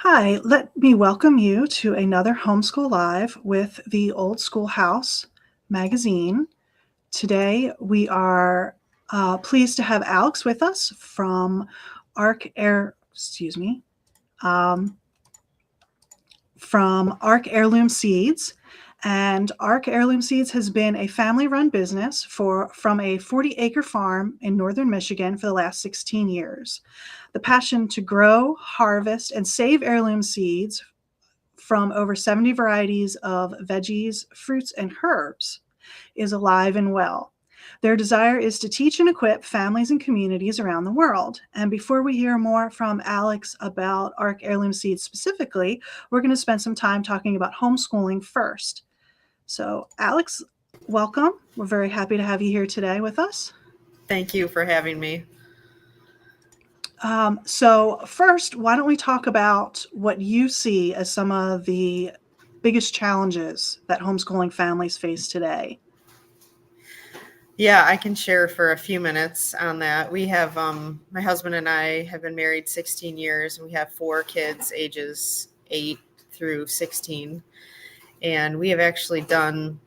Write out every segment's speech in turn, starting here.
Hi, let me welcome you to another Homeschool Live with the Old Schoolhouse magazine. Today we are pleased to have Alex with us from ARK Air, excuse me, um, from ARK Heirloom Seeds. And ARK Heirloom Seeds has been a family-run business from a 40-acre farm in northern Michigan for the last 16 years. The passion to grow, harvest, and save heirloom seeds from over 70 varieties of veggies, fruits, and herbs is alive and well. Their desire is to teach and equip families and communities around the world. And before we hear more from Alex about ARK Heirloom Seeds specifically, we're going to spend some time talking about homeschooling first. So, Alex, welcome. We're very happy to have you here today with us. Thank you for having me. So first, why don't we talk about what you see as some of the biggest challenges that homeschooling families face today? Yeah, I can share for a few minutes on that. We have, my husband and I have been married 16 years, and we have 4 kids, ages 8 through 16. And we have actually done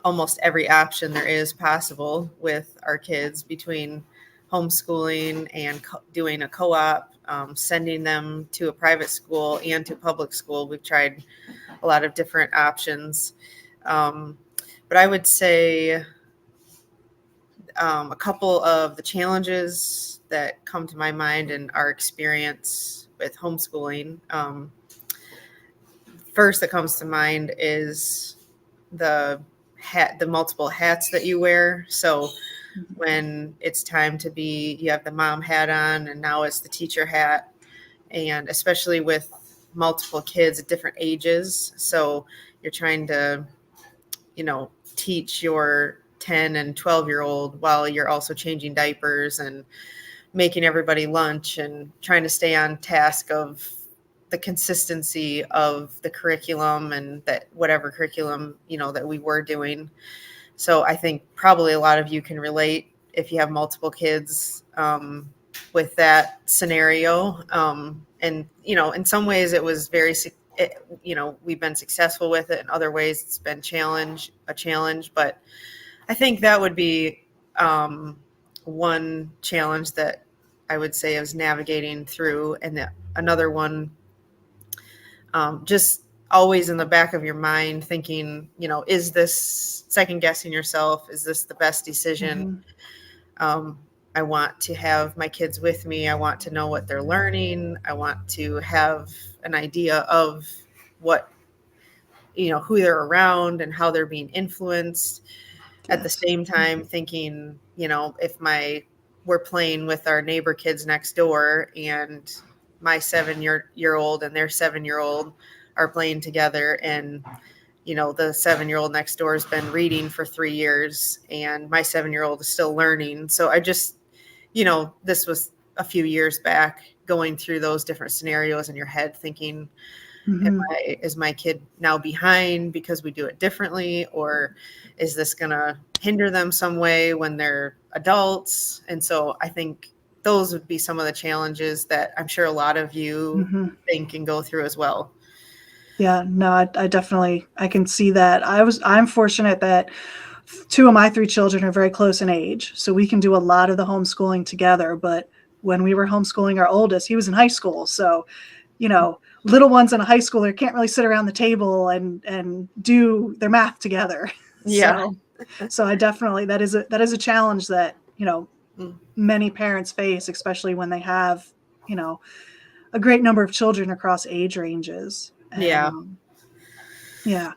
almost every option there is possible with our kids, between homeschooling and doing a co-op, sending them to a private school and to public school. We've tried a lot of different options. But I would say a couple of the challenges that come to my mind in our experience with homeschooling. First that comes to mind is the multiple hats that you wear. So when it's time to be, you have the mom hat on, and now it's the teacher hat, and especially with multiple kids at different ages. So you're trying to, teach your 10 and 12-year-old while you're also changing diapers and making everybody lunch and trying to stay on task of the consistency of the curriculum, and that whatever curriculum, that we were doing. So I think probably a lot of you can relate if you have multiple kids with that scenario. And, in some ways it was we've been successful with it. In other ways it's been a challenge. But I think that would be one challenge that I would say I was navigating through. And another one, just always in the back of your mind thinking, is this, second guessing yourself, is this the best decision? I want to have my kids with me. I want to know what they're learning. I want to have an idea of what, who they're around and how they're being influenced. At the same time thinking, if we're playing with our neighbor kids next door, and my 7-year-old and their 7-year-old are playing together, and the 7-year-old next door has been reading for 3 years and my 7-year-old is still learning. So I just, this was a few years back, going through those different scenarios in your head, thinking, is my kid now behind because we do it differently, or is this going to hinder them some way when they're adults? And so I think those would be some of the challenges that I'm sure a lot of you think and go through as well. Yeah, no, I definitely, I can see that. I'm fortunate that 2 of my 3 children are very close in age, so we can do a lot of the homeschooling together. But when we were homeschooling our oldest, he was in high school. So, little ones in a high schooler can't really sit around the table and do their math together. Yeah. So I definitely, that is a challenge that, many parents face, especially when they have, a great number of children across age ranges. And, yeah.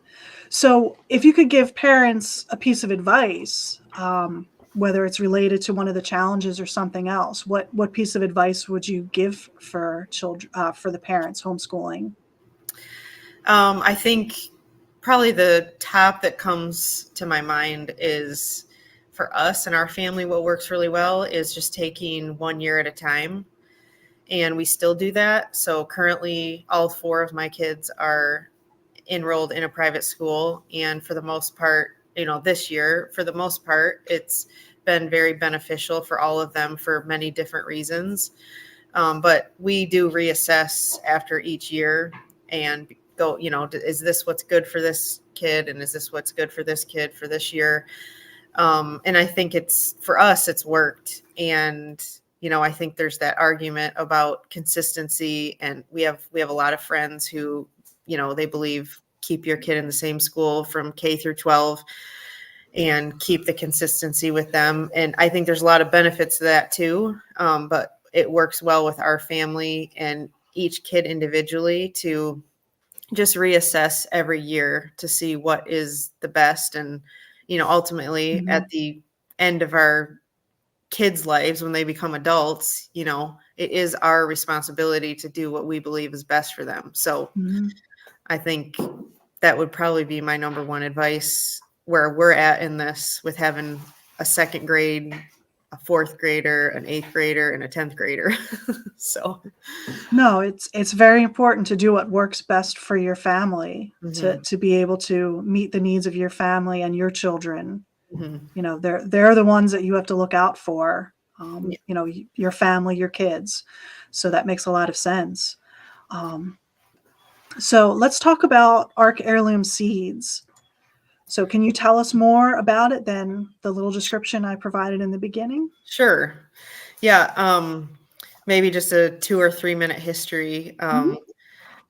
So if you could give parents a piece of advice, whether it's related to one of the challenges or something else, what piece of advice would you give for children, for the parents homeschooling? I think probably the top that comes to my mind is, for us and our family, what works really well is just taking 1 year at a time. And we still do that. So currently all 4 of my kids are enrolled in a private school. And for the most part, this year, for the most part, it's been very beneficial for all of them for many different reasons. But we do reassess after each year and go, is this what's good for this kid? And is this what's good for this kid for this year? And I think for us, it's worked. And, I think there's that argument about consistency, and we have a lot of friends who, they believe keep your kid in the same school from K through 12 and keep the consistency with them. And I think there's a lot of benefits to that too. But it works well with our family and each kid individually to just reassess every year to see what is the best. And, ultimately at the end of our kids' lives, when they become adults, it is our responsibility to do what we believe is best for them. So I think that would probably be my number one advice where we're at in this, with having a second grade, a fourth grader, an eighth grader, and a 10th grader. So no, it's very important to do what works best for your family, to be able to meet the needs of your family and your children. They're the ones that you have to look out for, your family, your kids. So that makes a lot of sense. So let's talk about ARK Heirloom Seeds. So can you tell us more about it than the little description I provided in the beginning? Sure. Yeah. Maybe just a 2 or 3 minute history.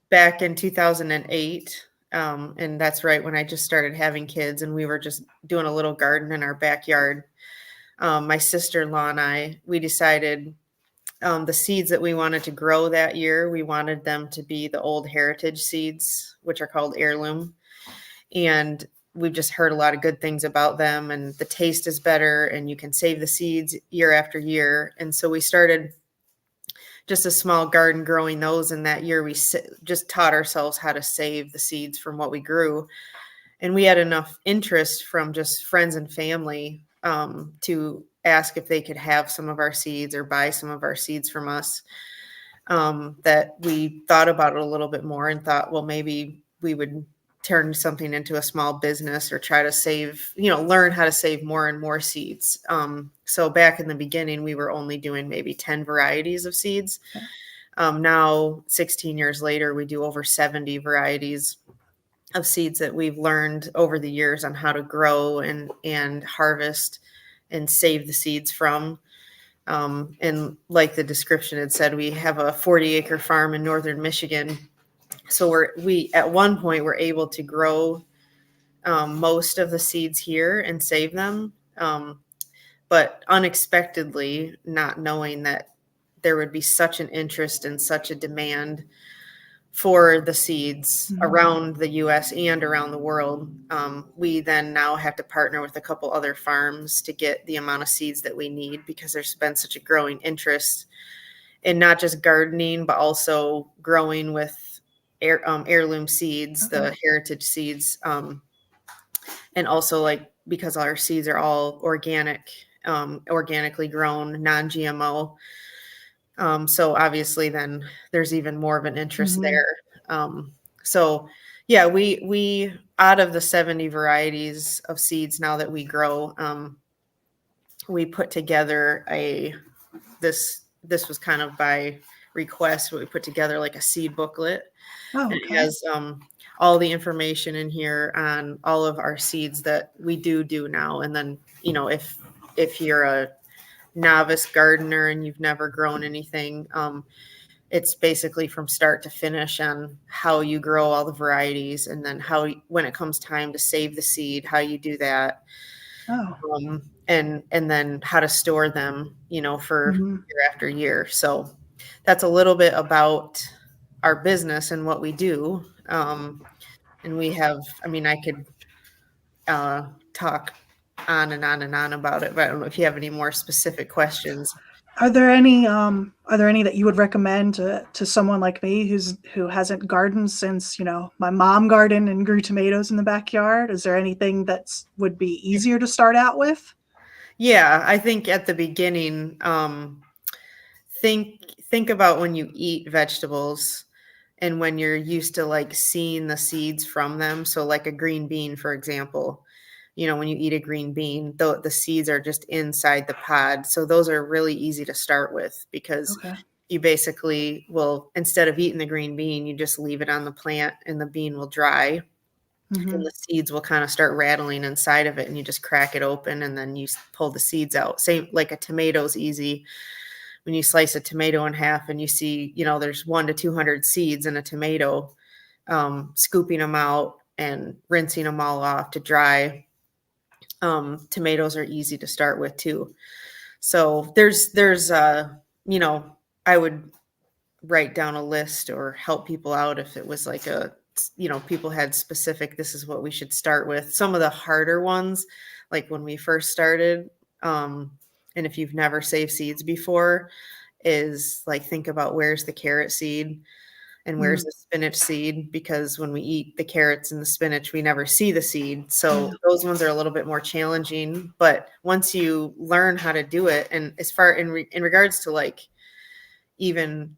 Back in 2008, and that's right when I just started having kids, and we were just doing a little garden in our backyard. My sister-in-law and we decided the seeds that we wanted to grow that year, we wanted them to be the old heritage seeds, which are called heirloom. And we've just heard a lot of good things about them, and the taste is better, and you can save the seeds year after year. And so we started just a small garden growing those. And that year we just taught ourselves how to save the seeds from what we grew. And we had enough interest from just friends and family to ask if they could have some of our seeds or buy some of our seeds from us, that we thought about it a little bit more and thought, well, maybe we would turn something into a small business or try to save, learn how to save more and more seeds. So back in the beginning, we were only doing maybe 10 varieties of seeds. Now, 16 years later, we do over 70 varieties of seeds that we've learned over the years on how to grow and harvest and save the seeds from. And like the description had said, we have a 40-acre farm in northern Michigan. So we at one point were able to grow most of the seeds here and save them. But unexpectedly, not knowing that there would be such an interest and such a demand for the seeds around the U.S. and around the world, we then now have to partner with a couple other farms to get the amount of seeds that we need, because there's been such a growing interest in not just gardening, but also growing with heirloom seeds, the heritage seeds, and also because our seeds are all organic, organically grown, non-GMO. So obviously then there's even more of an interest there. So yeah, we out of the 70 varieties of seeds now that we grow, we put together this was kind of by request, but we put together like a seed booklet. It has all the information in here on all of our seeds that we do now. And then, if you're a novice gardener and you've never grown anything, it's basically from start to finish on how you grow all the varieties, and then when it comes time to save the seed, how you do that. And then how to store them, for year after year. So that's a little bit about our business and what we do. And we have, I could talk on and on and on about it, but I don't know if you have any more specific questions. Are there any that you would recommend to someone like me who hasn't gardened since, my mom gardened and grew tomatoes in the backyard? Is there anything that would be easier to start out with? Yeah, I think at the beginning, think about when you eat vegetables and when you're used to seeing the seeds from them. So like a green bean, for example, when you eat a green bean, the seeds are just inside the pod. So those are really easy to start with, because you basically will, instead of eating the green bean, you just leave it on the plant and the bean will dry and the seeds will kind of start rattling inside of it, and you just crack it open and then you pull the seeds out. Same like a tomato's easy. When you slice a tomato in half and you see, there's 1 to 200 seeds in a tomato, scooping them out and rinsing them all off to dry. Tomatoes are easy to start with too. So there's I would write down a list or help people out if it was like people had specific, this is what we should start with. Some of the harder ones, like when we first started, and if you've never saved seeds before, is like, think about where's the carrot seed and where's the spinach seed, because when we eat the carrots and the spinach, we never see the seed. So those ones are a little bit more challenging, but once you learn how to do it, and as far in regards to like even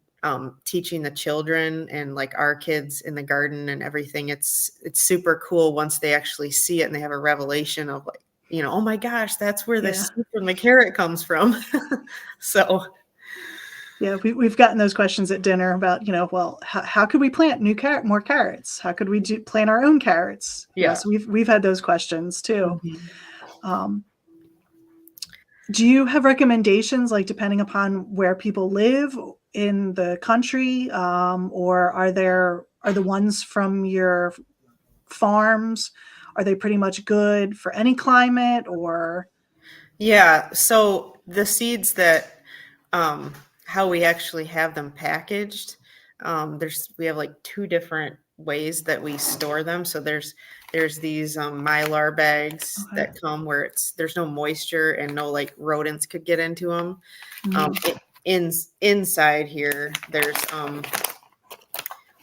teaching the children and like our kids in the garden and everything, it's super cool once they actually see it and they have a revelation of like, oh my gosh, that's where the seed from the carrot comes from. So yeah, we've gotten those questions at dinner about, well, how could we plant more carrots? How could we plant our own carrots? Yeah. So we've had those questions too. Do you have recommendations, like depending upon where people live in the country, or are the ones from your farms, are they pretty much good for any climate or? Yeah. So the seeds that, how we actually have them packaged, we have like 2 different ways that we store them. So there's these Mylar bags that come where there's no moisture and no like rodents could get into them. Inside here, there's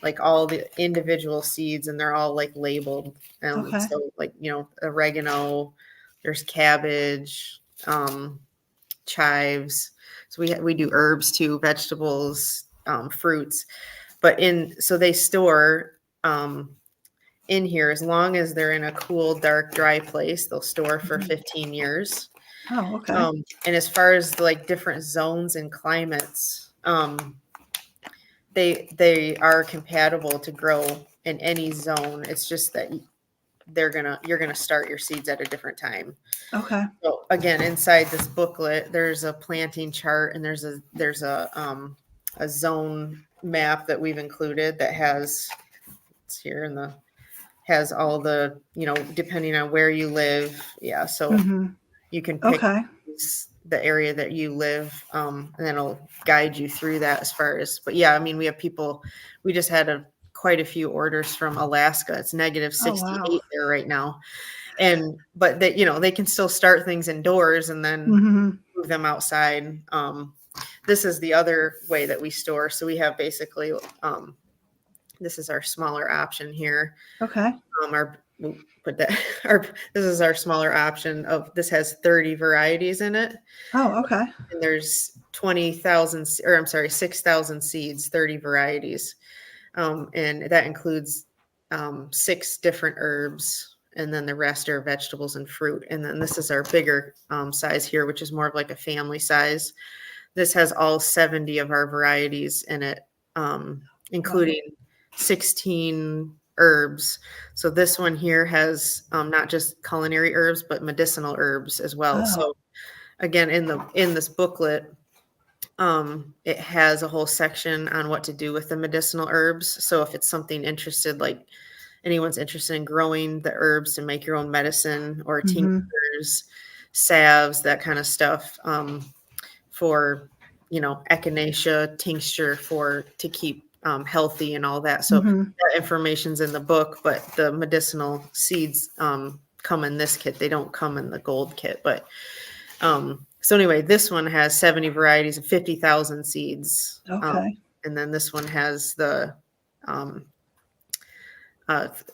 like all the individual seeds, and they're all like labeled. So like, oregano, there's cabbage, chives. So we do herbs too, vegetables, fruits, but so they store in here, as long as they're in a cool, dark, dry place, they'll store for 15 years. Oh, okay. And as far as like different zones and climates, they are compatible to grow in any zone. It's just that you're gonna start your seeds at a different time. Okay. So again, inside this booklet, there's a planting chart, and there's a zone map that we've included that has, it's here has all the, depending on where you live. Yeah. So you can pick the area that you live, and then it'll guide you through that as far as, but yeah, I mean, we have people, we just had quite a few orders from Alaska. It's negative 68 there right now. But they, they can still start things indoors and then move them outside. This is the other way that we store. So we have basically, this is our smaller option here. Okay. This is our smaller option this has 30 varieties in it. Oh, okay. And there's 6,000 seeds, 30 varieties. And that includes 6 different herbs, and then the rest are vegetables and fruit. And then this is our bigger size here, which is more of like a family size. This has all 70 of our varieties in it, including 16 herbs. So this one here has not just culinary herbs, but medicinal herbs as well. So again, in this booklet, it has a whole section on what to do with the medicinal herbs. So if it's something like anyone's interested in growing the herbs to make your own medicine or tinctures, salves, that kind of stuff, for, echinacea tincture to keep healthy and all that. So that information's in the book, but the medicinal seeds come in this kit. They don't come in the gold kit, but so anyway, this one has 70 varieties of 50,000 seeds. Okay. And then this one has the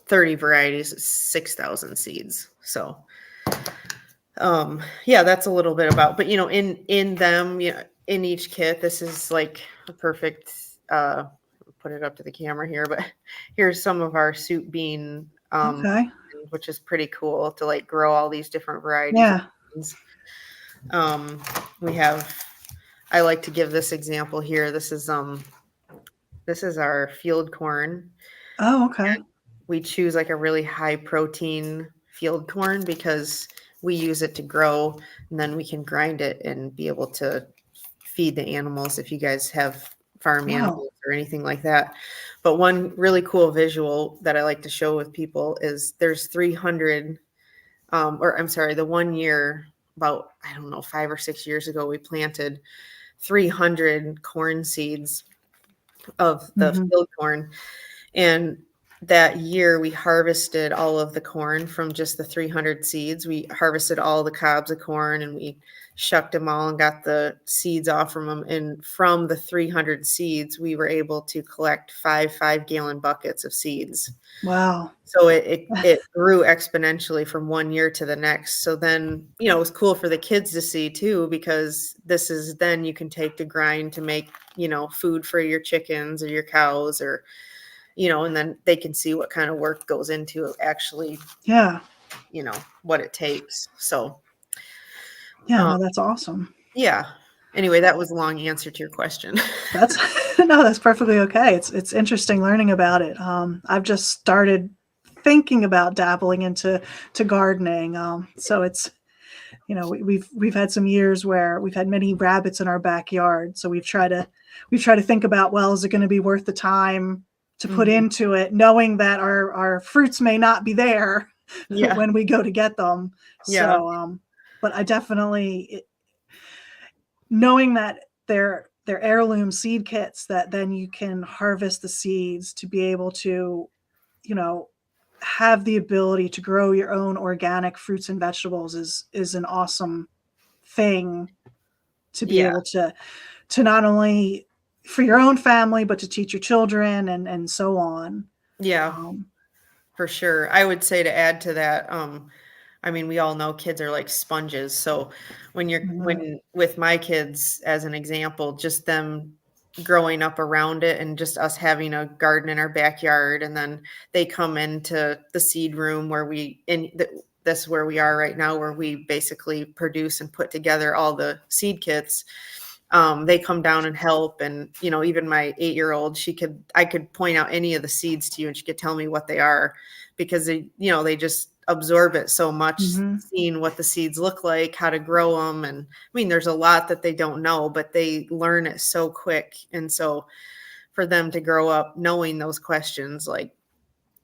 30 varieties, 6,000 seeds. So yeah, that's a little bit about, but in them, in each kit, this is like a perfect, put it up to the camera here, but here's some of our soup bean, which is pretty cool to like grow all these different varieties. Yeah. We have I like to give this example here. This is our field corn. Oh, okay. We choose like a really high protein field corn because we use it to grow, and then we can grind it and be able to feed the animals if you guys have farm Wow. animals or anything like that. But one really cool visual that I like to show with people is there's 300, or I'm sorry, the 1 year, about, I don't know, 5 or 6 years ago, we planted 300 corn seeds of the field corn. And that year we harvested all of the corn from just the 300 seeds. We harvested all the cobs of corn and we shucked them all and got the seeds off from them. And from the 300 seeds, we were able to collect 5 gallon buckets of seeds. Wow. So it grew exponentially from 1 year to the next. So then, it was cool for the kids to see too, because this is then you can take to grind to make, food for your chickens or your cows, or, and then they can see what kind of work goes into actually, Yeah. what it takes. So, Yeah, no, that's awesome. yeah. Anyway, that was a long answer to your question. That's no, that's perfectly okay. It's interesting learning about it. I've just started thinking about dabbling into gardening. So it's, we've had some years where we've had many rabbits in our backyard. So we've tried to think about, well, is it going to be worth the time to put into it, knowing that our fruits may not be there when we go to get them. Yeah. So, but I definitely, knowing that they're heirloom seed kits, that then you can harvest the seeds to be able to, have the ability to grow your own organic fruits and vegetables is an awesome thing to be able to not only for your own family, but to teach your children and so on. Yeah, for sure. I would say, to add to that, I mean, we all know kids are like sponges. So when with my kids, as an example, just them growing up around it and just us having a garden in our backyard, and then they come into the seed room where this is where we are right now, where we basically produce and put together all the seed kits. They come down and help. And, even my 8-year-old, I could point out any of the seeds to you and she could tell me what they are, because they just absorb it so much, seeing what the seeds look like, how to grow them. And I mean, there's a lot that they don't know, but they learn it so quick. And so for them to grow up knowing those questions, like,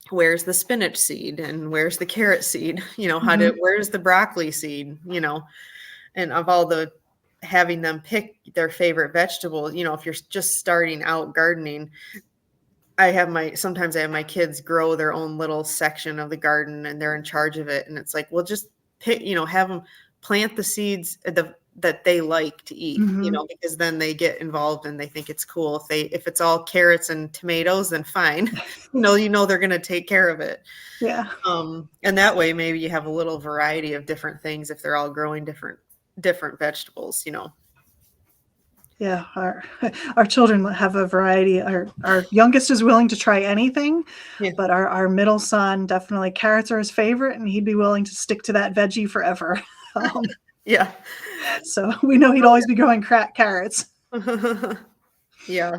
where's the spinach seed and where's the carrot seed, where's the broccoli seed, and of all the, having them pick their favorite vegetable, if you're just starting out gardening, sometimes I have my kids grow their own little section of the garden and they're in charge of it. And it's like, well, just pick, have them plant the seeds that they like to eat, because then they get involved and they think it's cool. If it's all carrots and tomatoes, then fine. They're going to take care of it. Yeah. And that way, maybe you have a little variety of different things if they're all growing different vegetables, Yeah, our children have a variety. Our youngest is willing to try anything, but our middle son, definitely carrots are his favorite, and he'd be willing to stick to that veggie forever. Yeah. So we know he'd always be growing carrots. Yeah.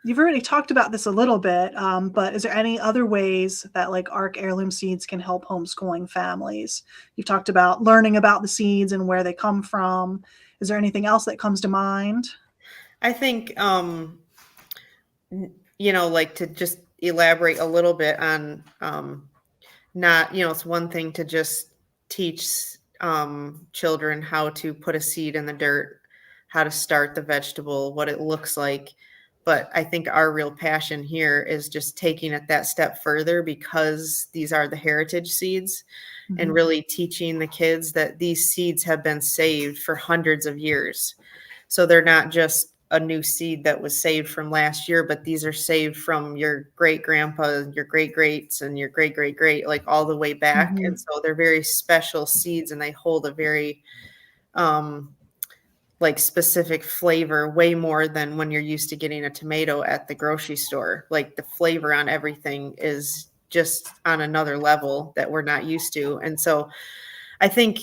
You've already talked about this a little bit, but is there any other ways that like ARK Heirloom Seeds can help homeschooling families? You've talked about learning about the seeds and where they come from. Is there anything else that comes to mind? I think, like, to just elaborate a little bit on, not, it's one thing to just teach children how to put a seed in the dirt, how to start the vegetable, what it looks like. But I think our real passion here is just taking it that step further, because these are the heritage seeds, and really teaching the kids that these seeds have been saved for hundreds of years. So they're not just a new seed that was saved from last year, but these are saved from your great grandpa, your great greats, and your great great great, like all the way back. And so they're very special seeds, and they hold a very like specific flavor, way more than when you're used to getting a tomato at the grocery store. Like, the flavor on everything is just on another level that we're not used to. And so I think,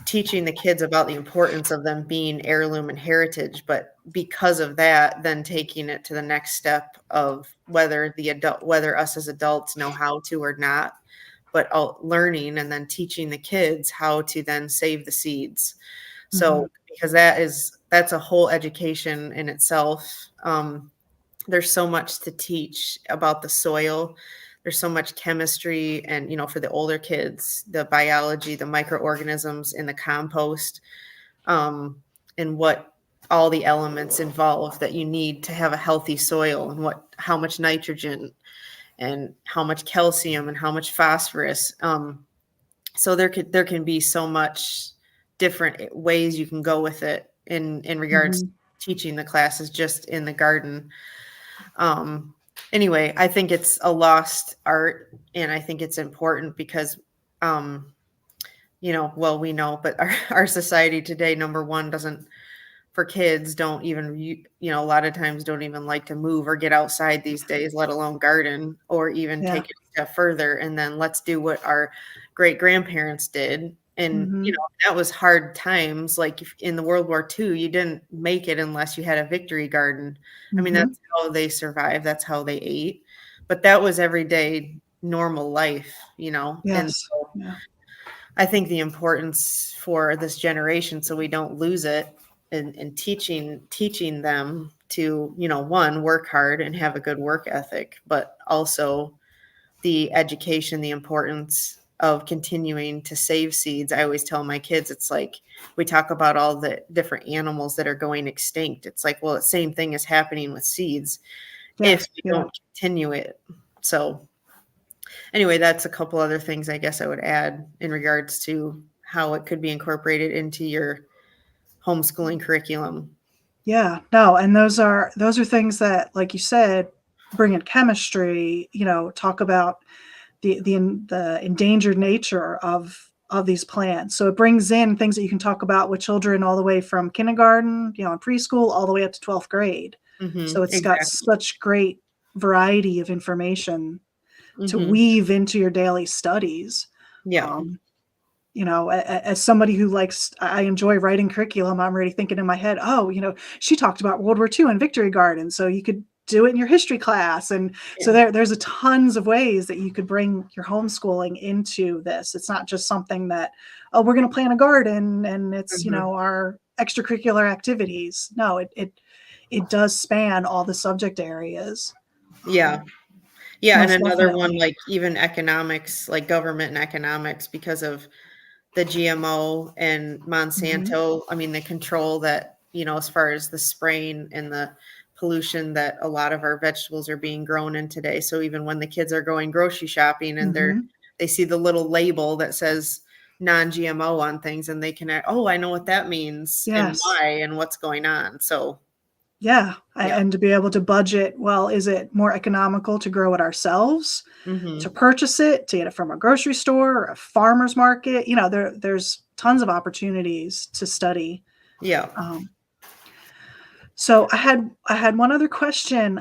teaching the kids about the importance of them being heirloom and heritage, but because of that, then taking it to the next step of whether us as adults know how to or not, but learning and then teaching the kids how to then save the seeds. Mhm. So because that's a whole education in itself. There's so much to teach about the soil. There's so much chemistry and, for the older kids, the biology, the microorganisms in the compost, and what all the elements involved that you need to have a healthy soil, and how much nitrogen and how much calcium and how much phosphorus. So there can be so much different ways you can go with it in regards to Mhm. teaching the classes just in the garden. Anyway, I think it's a lost art, and I think it's important because, well, we know, but our society today, number one, doesn't, for kids, don't even, a lot of times don't even like to move or get outside these days, let alone garden, or even Yeah. take it a step further. And then let's do what our great grandparents did. And, Mhm. that was hard times. Like in the World War II, you didn't make it unless you had a victory garden. I mean, Mhm. that's how they survived. That's how they ate. But that was everyday normal life, And Yes. so Yeah. I think the importance for this generation, so we don't lose it, and teaching them to, one, work hard and have a good work ethic, but also the education, the importance of continuing to save seeds. I always tell my kids, it's like we talk about all the different animals that are going extinct. It's like, well, the same thing is happening with seeds if Yes. we Yeah. don't continue it. So anyway, that's a couple other things I guess I would add in regards to how it could be incorporated into your homeschooling curriculum. Yeah. No, and those are things that, like you said, bring in chemistry, talk about the endangered nature of these plants. So it brings in things that you can talk about with children all the way from kindergarten, and preschool, all the way up to 12th grade. So it's got Exactly. such great variety of information to Hmm. weave into your daily studies. Yeah. Um, as somebody who likes, I enjoy writing curriculum, I'm already thinking in my head, oh, she talked about World War II and Victory Garden, so you could do it in your history class. And so Yeah. there's a tons of ways that you could bring your homeschooling into this. It's not just something that, oh, we're going to plant a garden and it's, Hmm. our extracurricular activities. No, it does span all the subject areas. Yeah. Um, Yeah. And Most another one, definitely. like even economics, like government and economics, because of the GMO and Hmm. Monsanto. I mean, the control that, as far as the spraying and the pollution that a lot of our vegetables are being grown in today. So even when the kids are going grocery shopping and Hmm. they see the little label that says non-GMO on things, and they can, oh, I know what that means and Yes. why and what's going on. So Yeah, yeah. and to be able to budget, well, is it more economical to grow it ourselves, to Hmm. purchase it, to get it from a grocery store or a farmer's market? There's tons of opportunities to study. Yeah. Um, so I had one other question.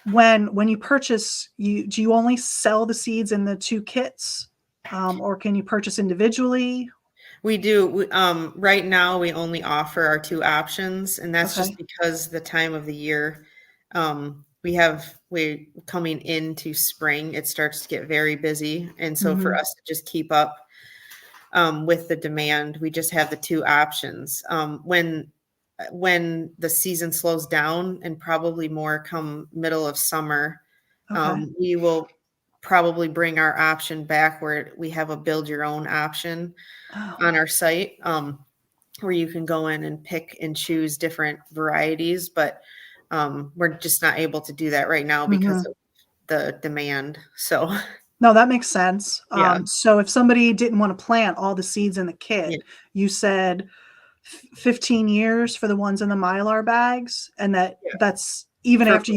When you purchase, do you only sell the seeds in the two kits, or can you purchase individually? We do. Right now, we only offer our two options, and that's just Okay. because the time of the year. We're coming into spring. It starts to get very busy, and so for Hmm. us to just keep up with the demand, we just have the two options. When the season slows down, and probably more come middle of summer, Okay. we will probably bring our option back where we have a build your own option Oh. on our site, where you can go in and pick and choose different varieties, but we're just not able to do that right now because Mhm. of the demand. So No, that makes sense. yeah, So if somebody didn't want to plant all the seeds in the yeah, kit, you said 15 years for the ones in the Mylar bags, and yeah. that's even For after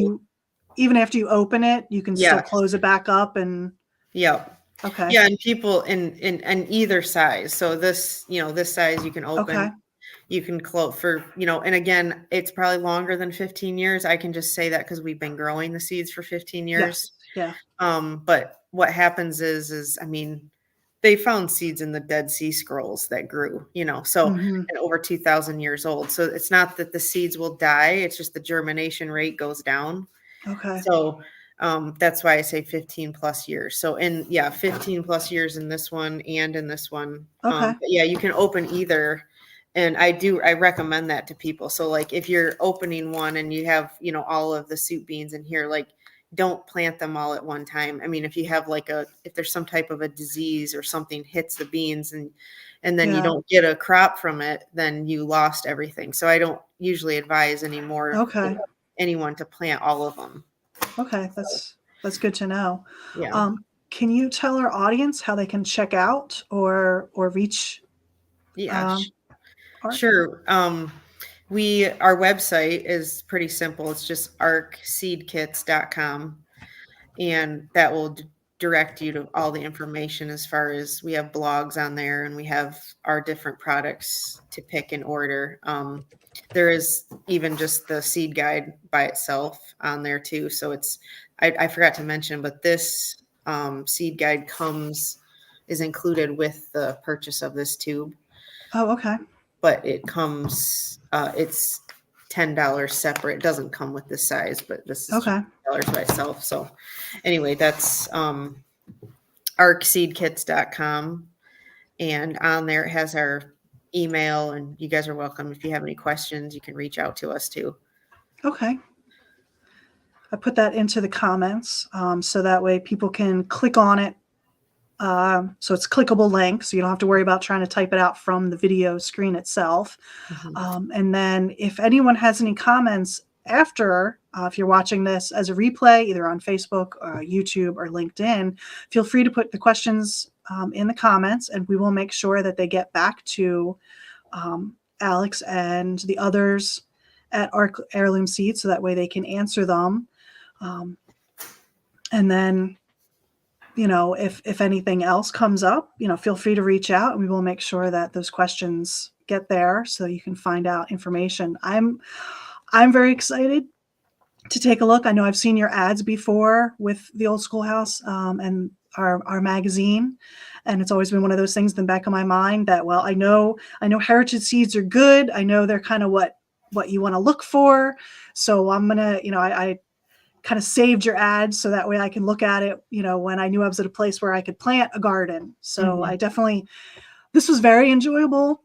you open it, you can still yes, close it back up and yeah, okay. yeah, and people in either size. So this size you can open, Okay. you can close for, and again, it's probably longer than 15 years. I can just say that because we've been growing the seeds for 15 Yes. years. Yeah. But what happens is I mean, they found seeds in the Dead Sea Scrolls that grew, so Hmm. and over 2,000 years old. So it's not that the seeds will die, it's just the germination rate goes down. Okay. So that's why I say 15 plus years. So 15 plus years in this one and in this one. Okay. But yeah, you can open either. And I recommend that to people. So like if you're opening one and you have, all of the soup beans in here, like don't plant them all at one time. I mean, if you have if there's some type of a disease or something hits the beans and then you Yeah. don't get a crop from it, then you lost everything. So I don't usually advise anymore Okay. anyone to plant all of them. Okay. That's good to know. Yeah. Can you tell our audience how they can check out or reach Yeah. um, ARK? Sure. Our website is pretty simple. It's just arkseedkits.com, and that will direct you to all the information as far as we have blogs on there and we have our different products to pick and order. There is even just the seed guide by itself on there too. So I forgot to mention, but this seed guide is included with the purchase of this tube. Oh, okay. But it comes, it's $10 separate. It doesn't come with this size, but this is Okay. $10 by itself. So anyway, that's arkseedkits.com. And on there it has our email, and you guys are welcome. If you have any questions, you can reach out to us too. Okay. I put that into the comments so that way people can click on it. So it's clickable link, so you don't have to worry about trying to type it out from the video screen itself. And then if anyone has any comments after, if you're watching this as a replay, either on Facebook, YouTube, or LinkedIn, feel free to put the questions in the comments, and we will make sure that they get back to Alex and the others at ARK Heirloom Seeds, so that way they can answer them. And then, if anything else comes up, feel free to reach out, and we will make sure that those questions get there so you can find out information. I'm very excited to take a look. I know I've seen your ads before with the Old Schoolhouse and our magazine, and it's always been one of those things in the back of my mind that, well, I know heritage seeds are good. I know they're kind of what you want to look for. So I'm gonna, I kind of saved your ads so that way I can look at it, when I knew I was at a place where I could plant a garden. So I definitely, this was very enjoyable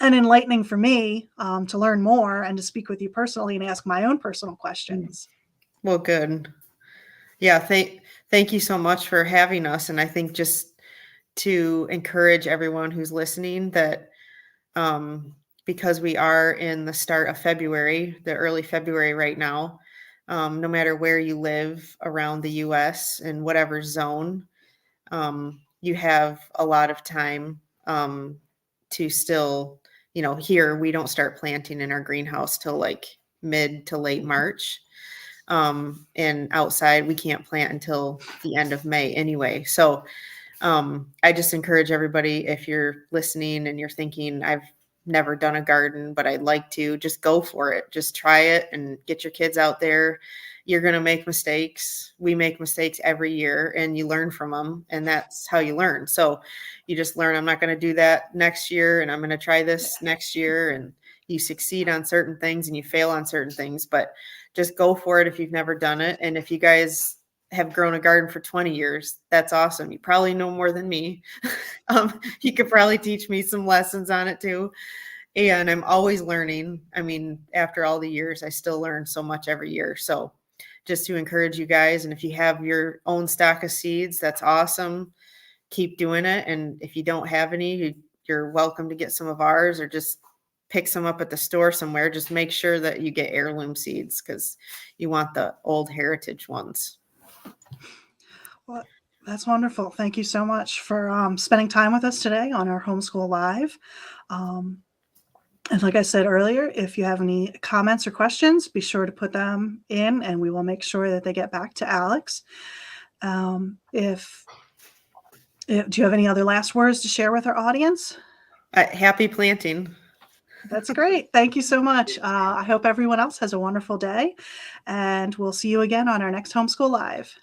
and enlightening for me to learn more and to speak with you personally and ask my own personal questions. Well, good. Yeah. Thank you so much for having us. And I think just to encourage everyone who's listening that, because we are in the start of February, the early February right now, no matter where you live around the US in whatever zone, you have a lot of time to still, here we don't start planting in our greenhouse till like mid to late March. And outside we can't plant until the end of May anyway. So I just encourage everybody, if you're listening and you're thinking, I've never done a garden, but I'd like to, just go for it. Just try it and get your kids out there. You're going to make mistakes. We make mistakes every year and you learn from them, and that's how you learn. So you just learn, I'm not going to do that next year, and I'm going to try this next year. And you succeed on certain things and you fail on certain things, but just go for it if you've never done it. And if you guys have grown a garden for 20 years, that's awesome. You probably know more than me. You could probably teach me some lessons on it too. And I'm always learning. I mean, after all the years, I still learn so much every year. So just to encourage you guys, and if you have your own stock of seeds, that's awesome. Keep doing it. And if you don't have any, you're welcome to get some of ours, or just pick some up at the store somewhere. Just make sure that you get heirloom seeds, because you want the old heritage ones. Well, that's wonderful. Thank you so much for spending time with us today on our Homeschool Live. And like I said earlier, if you have any comments or questions, be sure to put them in, and we will make sure that they get back to Alex. Do you have any other last words to share with our audience? Happy planting. That's great. Thank you so much. I hope everyone else has a wonderful day, and we'll see you again on our next Homeschool Live.